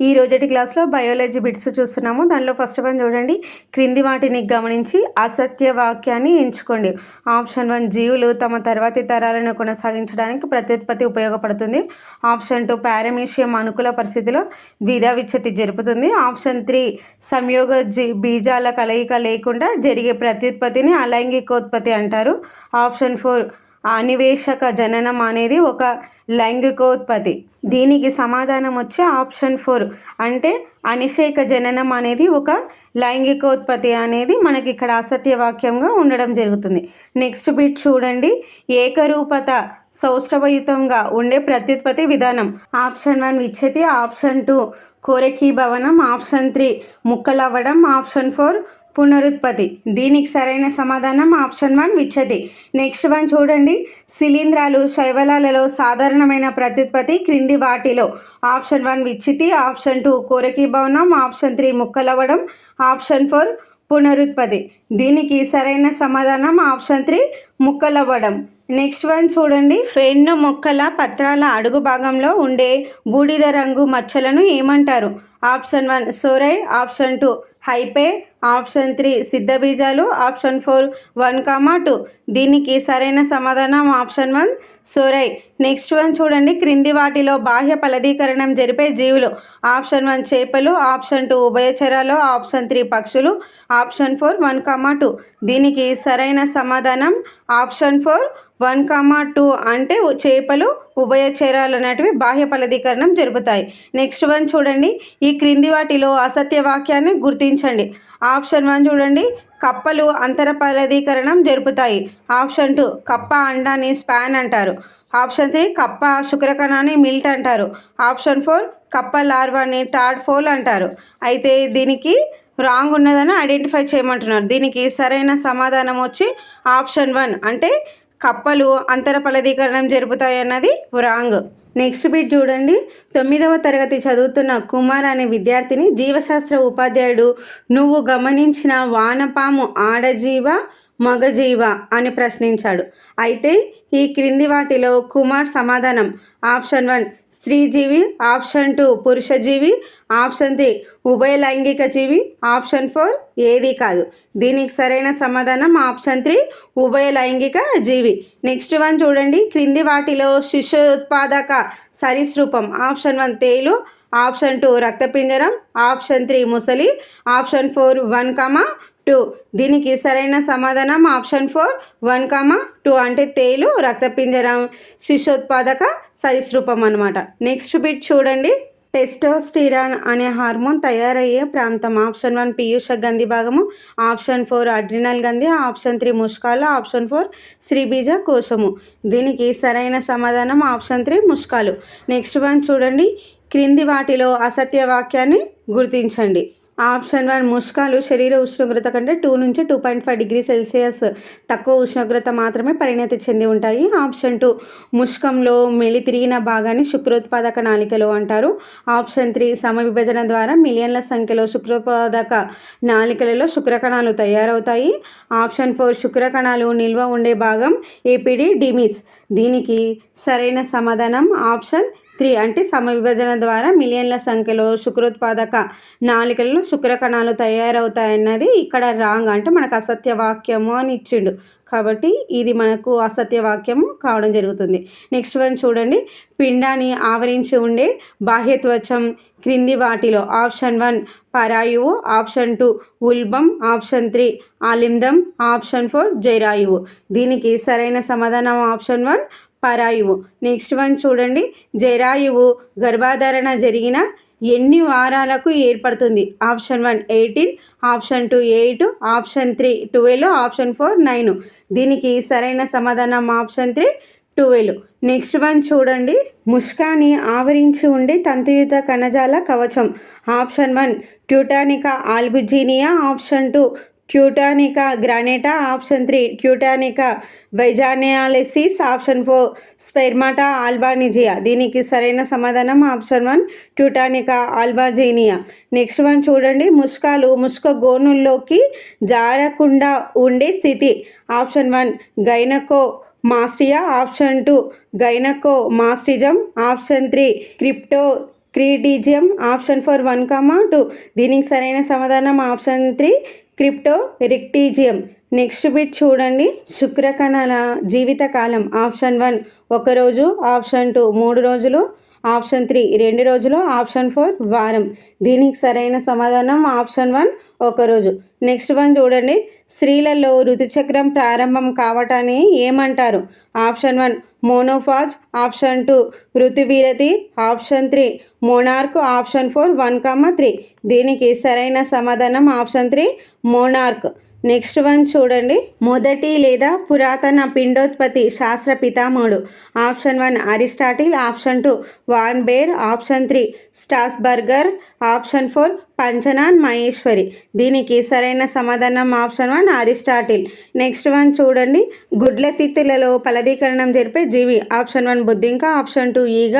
ఈ రోజటి క్లాస్లో biology bits చూస్తున్నాము. దానిలో ఫస్ట్ వన్ చూడండి. క్రింది వాటిని గమనించి అసత్య వాక్యాన్ని ఎంచుకోండి. ఆప్షన్ 1, జీవులు తమ తర్వాతి తరాలను కొనసాగించడానికి ప్రత్యుత్పత్తి ఉపయోగపడుతుంది. ఆప్షన్ 2, పారమీషియం అనుకూల పరిస్థితిలో ద్విధా విచ్ఛత్తి జరుపుతుంది. ఆప్షన్ 3, సంయోగ బీజాల కలయిక లేకుండా జరిగే ప్రత్యుత్పత్తిని అలైంగికోత్పత్తి అంటారు. ఆప్షన్ 4, అనివేశక జననం అనేది ఒక లైంగికోత్పత్తి. దీనికి సమాధానం వచ్చి ఆప్షన్ 4, అంటే అనిషేక జననం అనేది ఒక లైంగికోత్పత్తి అనేది మనకి ఇక్కడ అసత్య వాక్యంగా ఉండడం జరుగుతుంది. నెక్స్ట్ బిట్ చూడండి. ఏకరూపత సౌష్ఠవయుతంగా ఉండే ప్రత్యుత్పత్తి విధానం. ఆప్షన్ 1 విచ్ఛతి, ఆప్షన్ 2 కోరకీభవనం, ఆప్షన్ 3 ముక్కలవ్వడం, ఆప్షన్ 4 పునరుత్పత్తి. దీనికి సరైన సమాధానం ఆప్షన్ 1 విచ్ఛతి. నెక్స్ట్ వన్ చూడండి. శిలీంధ్రాలు శైవలాలలో సాధారణమైన ప్రత్యుత్పత్తి క్రింది వాటిలో. ఆప్షన్ 1 విచ్ఛతి, ఆప్షన్ 2 కోరకీభవనం, ఆప్షన్ 3 ముక్కలవ్వడం, ఆప్షన్ 4 పునరుత్పత్తి. దీనికి సరైన సమాధానం ఆప్షన్ 3 ముక్కలవ్వడం. నెక్స్ట్ వన్ చూడండి. వెన్ను మొక్కల పత్రాల అడుగు భాగంలో ఉండే బూడిద రంగు మచ్చలను ఏమంటారు? Option 1 sori, option 2 hyphae, option 3 సిద్ధబీజాలు, ఆప్షన్ 4 1, 2. దీనికి సరైన సమాధానం ఆప్షన్ 1 సోరై. నెక్స్ట్ వన్ చూడండి. క్రింది వాటిలో బాహ్య ఫలదీకరణం జరిపే జీవులు. ఆప్షన్ 1 చేపలు, ఆప్షన్ 2 ఉభయచరాలు, ఆప్షన్ 3 పక్షులు, ఆప్షన్ 4 1, 2. దీనికి సరైన సమాధానం ఆప్షన్ 4 1, 2 అంటే చేపలు ఉభయచరాలు అనేటివి బాహ్య ఫలదీకరణం జరుపుతాయి. నెక్స్ట్ వన్ చూడండి. ఈ క్రింది వాటిలో అసత్య వాక్యాన్ని గుర్తించండి. ఆప్షన్ 1 చూడండి. కప్పలు అంతర ఫలదీకరణం జరుపుతాయి. ఆప్షన్ 2 కప్ప అండాన్ని స్పాన్ అంటారు. ఆప్షన్ 3 కప్ప శుక్రకణాన్ని మిల్ట్ అంటారు. ఆప్షన్ 4 కప్ప లార్వాని టాడ్ఫోల్ అంటారు. అయితే దీనికి రాంగ్ ఉన్నదని ఐడెంటిఫై చేయమంటున్నారు. దీనికి సరైన సమాధానం వచ్చి ఆప్షన్ 1, అంటే కప్పలు అంతర ఫలదీకరణం జరుపుతాయి అన్నది రాంగ్. నెక్స్ట్ బిట్ చూడండి. 9వ తరగతి చదువుతున్న కుమార్ అనే విద్యార్థిని జీవశాస్త్ర ఉపాధ్యాయుడు నువ్వు గమనించిన వానపాము ఆడజీవ మగజీవ అని ప్రశ్నించాడు. అయితే ఈ క్రింది వాటిలో కుమార్ సమాధానం. ఆప్షన్ 1 స్త్రీజీవి, ఆప్షన్ 2 పురుషజీవి, ఆప్షన్ 3 ఉభయ లైంగిక జీవి, ఆప్షన్ 4 ఏది కాదు. దీనికి సరైన సమాధానం ఆప్షన్ 3 ఉభయ లైంగిక జీవి. నెక్స్ట్ వన్ చూడండి. క్రింది వాటిలో శిశుత్పాదక సరీసృపం. ఆప్షన్ 1 తేలు, ఆప్షన్ 2 రక్తపింజరం, ఆప్షన్ 3 ముసలి, ఆప్షన్ 4 1, 2. దీనికి సరైన సమాధానం ఆప్షన్ 4 1, 2 అంటే తేలు, రక్తపింజరం, శిశుత్పాదక సరీసృపం అన్నమాట. నెక్స్ట్ బిట్ చూడండి. టెస్టోస్టిరాన్ అనే హార్మోన్ తయారయ్యే ప్రాంతం. ఆప్షన్ 1 పీయూష గ్రంథి భాగము, ఆప్షన్ 4 అడ్రినల్ గ్రంథి, ఆప్షన్ 3 ముష్కాలు, ఆప్షన్ 4 శ్రీబీజ కోశము. దీనికి సరైన సమాధానం ఆప్షన్ 3 ముష్కాలు. నెక్స్ట్ వన్ చూడండి. క్రింది వాటిలో అసత్య వాక్యాన్ని గుర్తించండి. ఆప్షన్ 1 ముష్కాలు శరీర ఉష్ణోగ్రత కంటే 2 నుంచి 2.5 డిగ్రీ సెల్సియస్ తక్కువ ఉష్ణోగ్రత మాత్రమే పరిణతి చెంది ఉంటాయి. ఆప్షన్ 2 ముష్కంలో మెలితిరిగిన భాగాన్ని శుక్రోత్పాదక నాళికలు అంటారు. ఆప్షన్ 3 సమవిభజన ద్వారా మిలియన్ల సంఖ్యలో శుక్రోత్పాదక నాళికలలో శుక్రకణాలు తయారవుతాయి. ఆప్షన్ 4 శుక్రకణాలు నిల్వ ఉండే భాగం ఎపిడిడిమిస్. దీనికి సరైన సమాధానం ఆప్షన్ 3, అంటే సమవిభజన ద్వారా మిలియన్ల సంఖ్యలో శుక్రోత్పాదక నాళికలలో శుక్రకణాలు తయారవుతాయన్నది ఇక్కడ రాంగ్, అంటే మనకు అసత్య వాక్యము అని ఇచ్చిండు కాబట్టి ఇది మనకు అసత్య వాక్యము కావడం జరుగుతుంది. నెక్స్ట్ వన్ చూడండి. పిండాన్ని ఆవరించి ఉండే బాహ్యత్వచం క్రింది వాటిలో. ఆప్షన్ 1 పరాయువు, ఆప్షన్ 2 ఉల్బం, ఆప్షన్ 3 ఆలిందం, ఆప్షన్ 4 జైరాయువు. దీనికి సరైన సమాధానం ఆప్షన్ 1 పరాయువు. నెక్స్ట్ వన్ చూడండి. జరాయువు గర్భధారణ జరిగిన ఎన్ని వారాలకు ఏర్పడుతుంది? Option 1 18, option 2 8, option 3 12, option 4 9. దీనికి సరైన సమాధానం ఆప్షన్ 3 12. నెక్స్ట్ వన్ చూడండి. ముష్కాని ఆవరించి ఉండే తంతుయుత కణజాల కవచం. Option 1 tunica albuginea, option 2 tunica గ్రానేటా, ఆప్షన్ 3 ట్యూటానికా వైజానియాలిసిస్, ఆప్షన్ 4 స్పెర్మాటా ఆల్బానిజియా. దీనికి సరైన సమాధానం option 1 tunica albuginea. Next one చూడండి. ముష్కాలు ముష్క గోనుల్లోకి జారకుండా ఉండే స్థితి. ఆప్షన్ 1 గైనకో మాస్టియా, ఆప్షన్ 2 గైనకో మాస్టిజం, ఆప్షన్ 3 క్రిప్టో క్రీడిజియం. ఆప్షన్ 4 1, 2. దీనికి సరైన సమాధానం option 3 cryptorchidism. Next bit చూడండి. శుక్రకణాల జీవితకాలం ఆప్షన్ 1 1 రోజు, ఆప్షన్ 2 3 రోజులు, ఆప్షన్ 3 2 రోజులు, ఆప్షన్ 4 వారం. దీనికి సరైన సమాధానం ఆప్షన్ 1 1 రోజు. నెక్స్ట్ వన్ చూడండి. స్త్రీలలో ఋతుచక్రం ప్రారంభం కావటాన్ని ఏమంటారు? ఆప్షన్ 1 మోనోఫాజ్, ఆప్షన్ 2 ఋతువిరతి, ఆప్షన్ 3 మోనార్క్, ఆప్షన్ 4 1, 3. దీనికి సరైన సమాధానం ఆప్షన్ 3 మోనార్క్. నెక్స్ట్ వన్ చూడండి. మొదటి లేదా పురాతన పిండోత్పత్తి శాస్త్ర పితామహుడు. Option 1 Aristotle, option 2 von Baer, option 3 Strasburger, option 4 Panchanan Maheshwari. దీనికి సరైన సమాధానం ఆప్షన్ 1 అరిస్టాటిల్. నెక్స్ట్ వన్ చూడండి. గుడ్ల తిత్తులలో ఫలదీకరణం జరిపే జీవి. ఆప్షన్ 1 బుద్ధింక, ఆప్షన్ 2 ఈగ,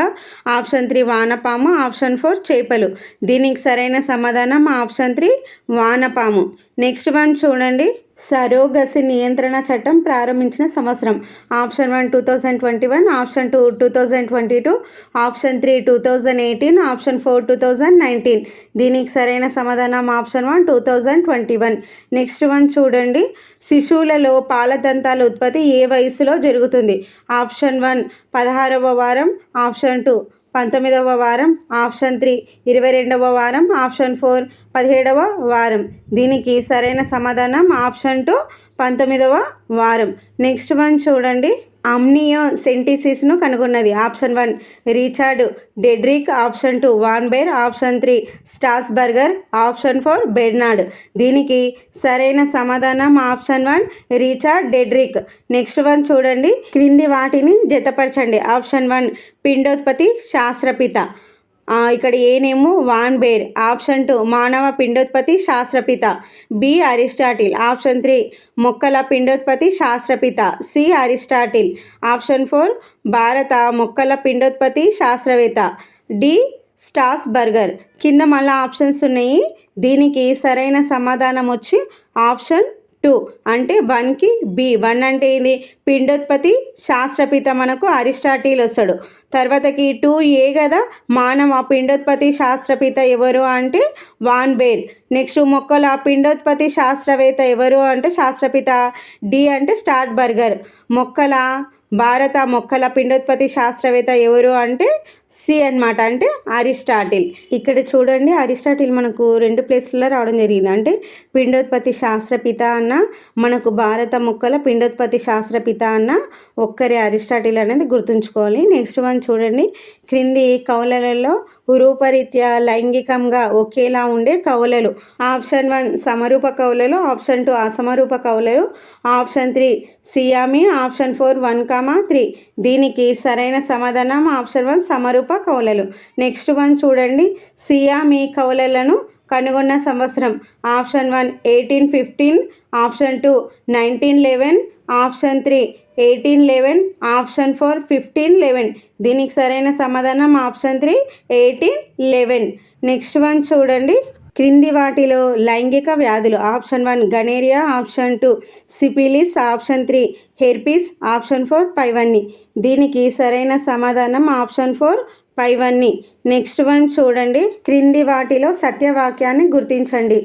ఆప్షన్ 3 వానపాము, ఆప్షన్ 4 చేపలు. దీనికి సరైన సమాధానం ఆప్షన్ 3 వానపాము. నెక్స్ట్ వన్ చూడండి. సరోగసి నియంత్రణ చట్టం ప్రారంభించిన సంవత్సరం. Option 1 2021, option 2 2022, option 3 2018, option 4 2019. దీనికి సరైన సమాధానం ఆప్షన్ 1 2021. నెక్స్ట్ వన్ చూడండి. శిశువులలో పాలదంతాల ఉత్పత్తి ఏ వయసులో జరుగుతుంది? ఆప్షన్ 1 16వ వారం, ఆప్షన్ 2 19వ వారం, ఆప్షన్ 3 22వ వారం, ఆప్షన్ 4 17వ వారం. దీనికి సరైన సమాధానం ఆప్షన్ 2 19వ వారం. నెక్స్ట్ వన్ చూడండి. అమ్నియోసెంటిసిస్ను కనుగొన్నది. Option 1 Richard Dedrick, option 2 von Baer, option 3 Strasburger, option 4 Bernard. దీనికి సరైన సమాధానం option 1 Richard Dedrick. Next one చూడండి. క్రింది వాటిని జతపరచండి. ఆప్షన్ 1 పిండోత్పత్తి శాస్త్రపిత. ఇక్కడ ఏనేమో వాన్ బేర్, ఆప్షన్ 2 మానవ పిండోత్పత్తి శాస్త్రపిత, బి అరిస్టాటిల్, ఆప్షన్ 3 మొక్కల పిండోత్పత్తి శాస్త్రపిత, సి అరిస్టాటిల్, ఆప్షన్ 4 భారత మొక్కల పిండోత్పత్తి శాస్త్రవేత్త, డి స్ట్రాస్బర్గర్. కింద మళ్ళీ ఆప్షన్స్ ఉన్నాయి. దీనికి సరైన సమాధానం వచ్చి ఆప్షన్ 2 అంటే 1కి బి. 1 అంటే ఇది పిండోత్పత్తి శాస్త్రపిత మనకు అరిస్టాటిల్ వస్తాడు. తర్వాతకి 2A కదా మానవ పిండోత్పత్తి శాస్త్రపిత ఎవరు అంటే వాన్ బేర్. నెక్స్ట్ మొక్కల పిండోత్పత్తి శాస్త్రవేత్త ఎవరు అంటే శాస్త్రపిత డి అంటే స్ట్రాస్బర్గర్. భారత మొక్కల పిండోత్పత్తి శాస్త్రవేత్త ఎవరు అంటే సి అన్నమాట, అంటే అరిస్టాటిల్. ఇక్కడ చూడండి. అరిస్టాటిల్ మనకు 2 ప్లేస్లలో రావడం జరిగింది. అంటే పిండోత్పత్తి శాస్త్రపిత అన్న, మనకు భారత మొక్కల పిండోత్పత్తి శాస్త్రపిత అన్న ఒక్కరే అరిస్టాటిల్ అనేది గుర్తుంచుకోవాలి. నెక్స్ట్ వన్ చూడండి. క్రింది కవలలలో రూపరీత్యా లైంగికంగా ఒకేలా ఉండే కవలలు. ఆప్షన్ 1 సమరూప కవలలు, ఆప్షన్ 2 అసమరూప కవలలు, ఆప్షన్ 3 సియామి, ఆప్షన్ 4 1, 3. దీనికి సరైన సమాధానం ఆప్షన్ 1 సమరూప కవలలు. నెక్స్ట్ వన్ చూడండి. సియామి కవలలను కనుగొన్న సంవత్సరం. Option 1 1815, option 2 1911, option 3 1811, option 4 1511. దీనికి సరైన సమాధానం ఆప్షన్ 3 1811. నెక్స్ట్ వన్ చూడండి. క్రింది వాటిలో లైంగిక వ్యాధులు. Option 1 gonorrhoea, option 2 syphilis, option 3 herpes, option 4 పైవన్నీ. దీనికి సరైన సమాధానం ఆప్షన్ 4 పైవన్నీ. నెక్స్ట్ వన్ చూడండి. క్రింది వాటిలో సత్యవాక్యాన్ని గుర్తించండి.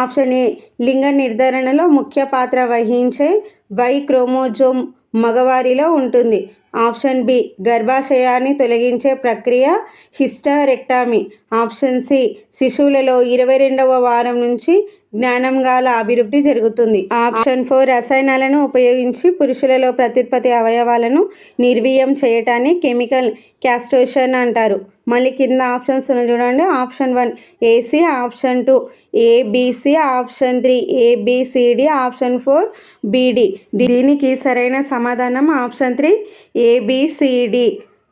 ఆప్షన్ ఏ లింగ నిర్ధారణలో ముఖ్య పాత్ర వహించే వై క్రోమోజోమ్ మగవారిలో ఉంటుంది. ఆప్షన్ బి గర్భాశయాన్ని తొలగించే ప్రక్రియ హిస్టరెక్టమీ. ఆప్షన్ సి శిశువులలో 22వ వారం నుంచి జ్ఞానంగాల అభివృద్ధి జరుగుతుంది. ఆప్షన్ 4 రసాయనాలను ఉపయోగించి పురుషులలో ప్రత్యుత్పత్తి అవయవాలను నిర్వీర్యం చేయటాన్ని కెమికల్ క్యాస్ట్రేషన్ అంటారు. మళ్ళీ కింద ఆప్షన్స్ చూడండి. Option 1 AC, option 2 ABC, option 3 ABCD, option 4 BD. దీనికి సరైన సమాధానం ఆప్షన్ 3 ఏబిసిడి.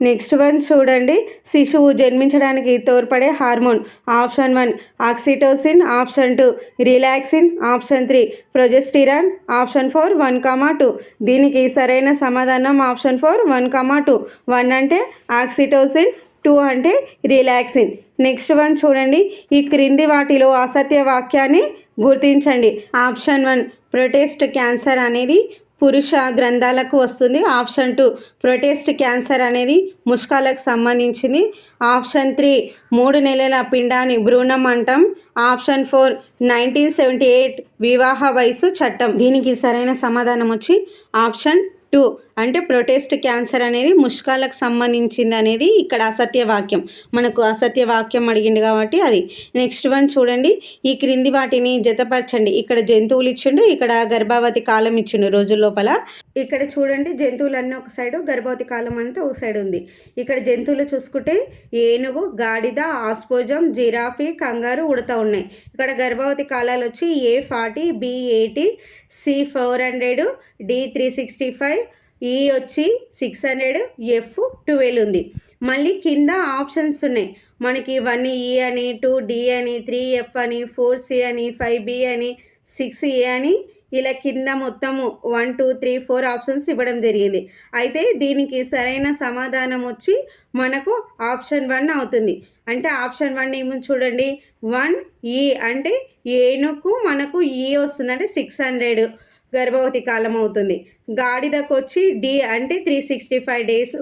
నెక్స్ట్ వన్ చూడండి. శిశువు జన్మించడానికి తోడ్పడే hormone. Option 1 oxytocin, option 2 relaxin, option 3 progesterone, option 4 1, 2. దీనికి సరైన సమాధానం ఆప్షన్ 4 1, 2. 1 అంటే ఆక్సిటోసిన్, 2 అంటే రిలాక్సిన్. నెక్స్ట్ వన్ చూడండి. ఈ క్రింది వాటిలో అసత్య వాక్యాన్ని గుర్తించండి. ఆప్షన్ 1 ప్రొటేస్ట్ క్యాన్సర్ అనేది పురుష గ్రంథాలకు వస్తుంది. ఆప్షన్ 2 ప్రొటెస్ట్ క్యాన్సర్ అనేది ముష్కాలకు సంబంధించింది. ఆప్షన్ 3 3 నెలల పిండాన్ని భ్రూణం అంటాం. ఆప్షన్ 4 1978 వివాహ వయసు చట్టం. దీనికి సరైన సమాధానం వచ్చి ఆప్షన్ 2 అంటే ప్రొటెస్ట్ క్యాన్సర్ అనేది ముష్కాలకు సంబంధించింది అనేది ఇక్కడ అసత్య వాక్యం. మనకు అసత్య వాక్యం అడిగింది కాబట్టి అది. నెక్స్ట్ వన్ చూడండి, ఈ క్రింది వాటిని జతపరచండి. ఇక్కడ జంతువులు ఇచ్చిండు, ఇక్కడ గర్భావతి కాలం ఇచ్చిండు రోజుల లోపల. ఇక్కడ చూడండి జంతువులన్నీ ఒక సైడు, గర్భవతి కాలం అంతా ఒక సైడ్ ఉంది. ఇక్కడ జంతువులు చూసుకుంటే ఏనుగు, గాడిద, ఆస్పోజం, జిరాఫీ, కంగారు, ఉడత ఉన్నాయి. ఇక్కడ గర్భవతి కాలాలు వచ్చి A40, B80, C400, D365, ఈ వచ్చి 600, F12 ఉంది. మళ్ళీ కింద ఆప్షన్స్ ఉన్నాయి మనకి 1E అని, 2D అని, 3F అని, 4C అని, 5B అని, 6A అని, ఇలా కింద మొత్తము 1, 2, 3, 4 ఆప్షన్స్ ఇవ్వడం జరిగింది. అయితే దీనికి సరైన సమాధానం వచ్చి మనకు ఆప్షన్ 1 అవుతుంది. అంటే ఆప్షన్ 1 ఏమో చూడండి, 1E అంటే ఏనుకు మనకు E వస్తుంది, అంటే 600 గర్భవతి కాలం అవుతుంది. గాడిదకు వచ్చి D అంటే 365 డేస్.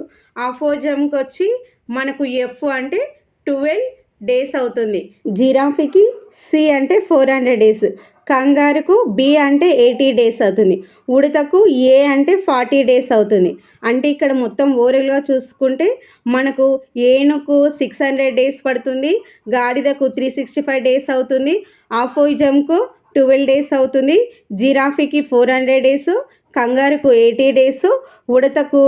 ఆఫోజంకి వచ్చి మనకు F అంటే 12 డేస్ అవుతుంది. జిరాఫీకి C అంటే 400 డేస్. కంగారుకు B అంటే 80 డేస్ అవుతుంది. ఉడతకు A అంటే 40 డేస్ అవుతుంది. అంటే ఇక్కడ మొత్తం ఓవరాల్గా చూసుకుంటే మనకు ఏనుకు 600 డేస్ పడుతుంది, గాడిదకు 365 డేస్ అవుతుంది, ఆఫోయిజంకు 12 డేస్ అవుతుంది, జిరాఫీకి 400 డేస్, కంగారుకు 80 డేస్, ఉడతకు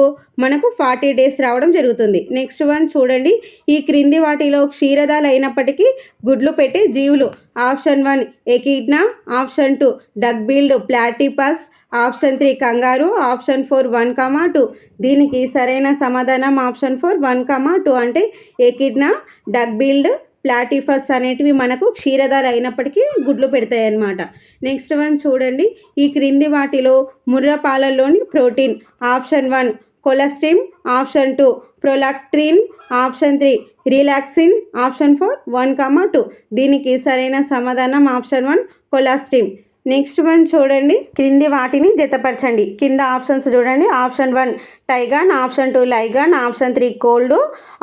మనకు 40 డేస్ రావడం జరుగుతుంది. నెక్స్ట్ వన్ చూడండి, ఈ క్రింది వాటిలో క్షీరదాలు అయినప్పటికీ గుడ్లు పెట్టే జీవులు. Option 1 echidna, option 2 duck billed platypus, option 3 kangaroo, option 4 1, 2. దీనికి సరైన సమాధానం ఆప్షన్ 4 1, 2 అంటే ఎకిడ్నా, డక్ బిల్డ్, ప్లాటిఫస్ అనేటివి మనకు క్షీరదాలు అయినప్పటికీ గుడ్లు పెడతాయి అన్నమాట. నెక్స్ట్ వన్ చూడండి, ఈ క్రింది వాటిలో ముర్ర పాలల్లోని ప్రోటీన్. ఆప్షన్ 1 కొలెస్ట్రిన్, option 2 prolactin, option 3 relaxin, option 4 1, 2. దీనికి సరైన సమాధానం ఆప్షన్ 1 కొలెస్ట్రిన్. నెక్స్ట్ వన్ చూడండి, క్రింది వాటిని జతపరచండి. కింద ఆప్షన్స్ చూడండి. ఆప్షన్ 1 టైగాన్, ఆప్షన్ 2 లైగాన్, ఆప్షన్ 3 కోల్డ్,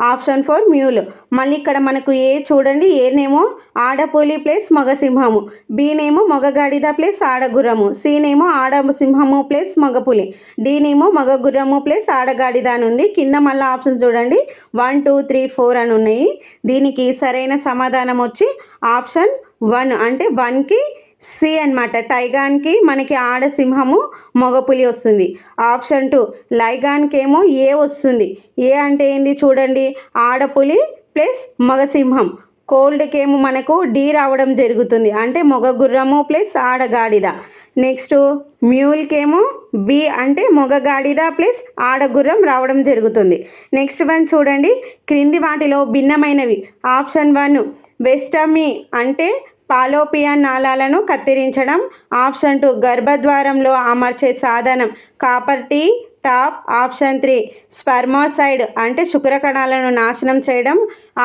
ఆప్షన్ 4 మ్యూల్. మళ్ళీ ఇక్కడ మనకు ఏ చూడండి, ఏనేమో ఆడపులి ప్లస్ మగ సింహము, బీనేమో మగ గాడిద ప్లస్ ఆడగుర్రము, సీనేమో ఆడ సింహము ప్లస్ మగ పులి, డీనేమో మగ గుర్రము ప్లస్ ఆడగాడిద అని ఉంది. కింద మళ్ళీ ఆప్షన్స్ చూడండి 1, 2, 3, 4 అని ఉన్నాయి. దీనికి సరైన సమాధానం వచ్చి ఆప్షన్ 1 అంటే 1కి C అనమాట. టైగాన్కి మనకి ఆడ సింహము మగపులి వస్తుంది. ఆప్షన్ 2 లైగాన్కి ఏమో A వస్తుంది. ఏ అంటే ఏంది చూడండి, ఆడపులి ప్లస్ మగసింహం. కోల్డ్కి ఏమో మనకు D రావడం జరుగుతుంది, అంటే మగ గుర్రము ప్లస్ ఆడగాడిద. నెక్స్ట్ మ్యూల్కి ఏమో B అంటే మగ గాడిద ప్లస్ ఆడగుర్రం రావడం జరుగుతుంది. నెక్స్ట్ వన్ చూడండి, క్రింది వాటిలో భిన్నమైనవి. ఆప్షన్ 1 వెస్టమీ అంటే పాలోపియన్ నాళాలను కత్తిరించడం. ఆప్షన్ 2 గర్భద్వారంలో అమర్చే సాధనం కాపర్ టాప్. ఆప్షన్ 3 స్పర్మోసైడ్ అంటే శుక్రకణాలను నాశనం చేయడం.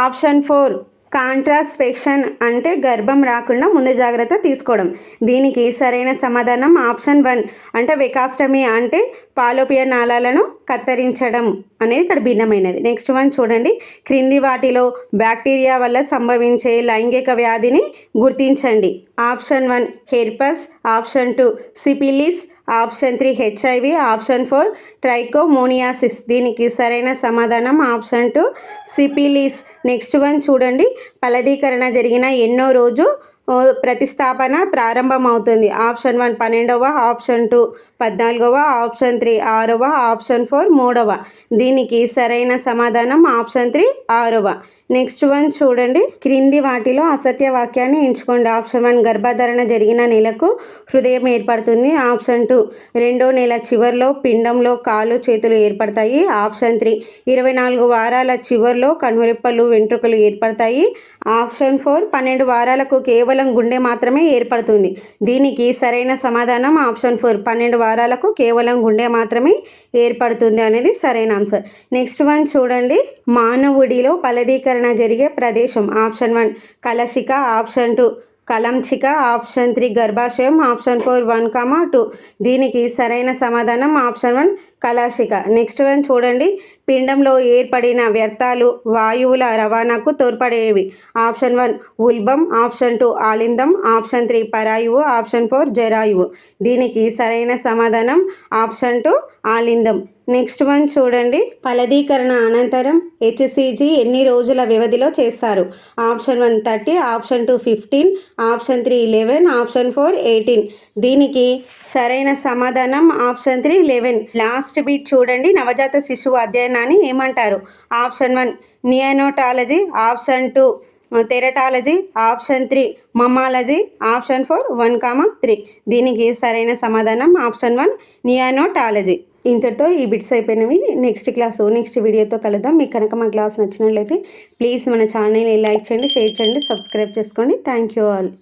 ఆప్షన్ 4 కాంట్రాస్పెక్షన్ అంటే గర్భం రాకుండా ముందు జాగ్రత్త తీసుకోవడం. దీనికి సరైన సమాధానం ఆప్షన్ 1 అంటే వెకాస్టమీ అంటే పాలోపియన్ నాళాలను కత్తిరించడం అనేది ఇక్కడ భిన్నమైనది. నెక్స్ట్ వన్ చూడండి, క్రింది వాటిలో బ్యాక్టీరియా వల్ల సంభవించే లైంగిక వ్యాధిని గుర్తించండి. Option 1 herpes, option 2 syphilis, option 3 HIV, option 4 trichomoniasis. దీనికి సరైన సమాధానం ఆప్షన్ 2 సిఫిలిస్. నెక్స్ట్ వన్ చూడండి, ఫలదీకరణ జరిగిన ఎన్నో రోజు ప్రతిస్థాపన ప్రారంభమవుతుంది. ఆప్షన్ 1 12వ, ఆప్షన్ 2 14వ, ఆప్షన్ 3 6వ, ఆప్షన్ 4 3వ. దీనికి సరైన సమాధానం ఆప్షన్ 3 6వ. నెక్స్ట్ వన్ చూడండి, క్రింది వాటిలో అసత్య వాక్యాన్ని ఎంచుకోండి. ఆప్షన్ 1 గర్భధారణ జరిగిన నెలకు హృదయం ఏర్పడుతుంది. ఆప్షన్ 2 రెండో నెల చివరిలో పిండంలో కాళ్ళు చేతులు ఏర్పడతాయి. ఆప్షన్ 3 24 వారాల చివరిలో కనురెప్పలు వెంట్రుకలు ఏర్పడతాయి. ఆప్షన్ 4 12 వారాలకు కేవలం గుండె మాత్రమే ఏర్పడుతుంది. దీనికి సరైన సమాధానం ఆప్షన్ 4 12 వారాలకు కేవలం గుండె మాత్రమే ఏర్పడుతుంది అనేది సరైన ఆన్సర్. నెక్స్ట్ వన్ చూడండి, మానవుడిలో ఫలదీకరణ జరిగే ప్రదేశం. ఆప్షన్ 1 కలశిక, ఆప్షన్ 2 కలంచిక, ఆప్షన్ 3 గర్భాశయం, ఆప్షన్ 4 1, 2. దీనికి సరైన సమాధానం ఆప్షన్ 1 కలాశిక. నెక్స్ట్ వన్ చూడండి, పిండంలో ఏర్పడిన వ్యర్థాలు వాయువుల రవాణాకు తోడ్పడేవి. ఆప్షన్ 1 ఉల్బం, ఆప్షన్ 2 ఆలిందం, ఆప్షన్ 3 పరాయువు, ఆప్షన్ 4 జరాయువు. దీనికి సరైన సమాధానం ఆప్షన్ 2 ఆలిందం. నెక్స్ట్ వన్ చూడండి, ఫలదీకరణ అనంతరం హెచ్సిజి ఎన్ని రోజుల వ్యవధిలో చేస్తారు? Option 1 30, option 2 15, option 3 11, option 4 18. దీనికి సరైన సమాధానం ఆప్షన్ 3 11. లాస్ట్ బిట్ చూడండి, నవజాత శిశువు అధ్యయనాన్ని ఏమంటారు? Option 1 neonatology, option 2 teratology, option 3 mammalogy, option 4 1, 3. దీనికి సరైన సమాధానం ఆప్షన్ 1 నియోనటాలజీ. ఇంతటితో ఈ బిట్స్ అయిపోయినవి. నెక్స్ట్ వీడియోతో కలుద్దాం. మీకు కనుక మా క్లాస్ నచ్చినట్లయితే ప్లీజ్ మన ఛానల్ని లైక్ చేయండి, షేర్ చేయండి, సబ్స్క్రైబ్ చేసుకోండి. Thank you all.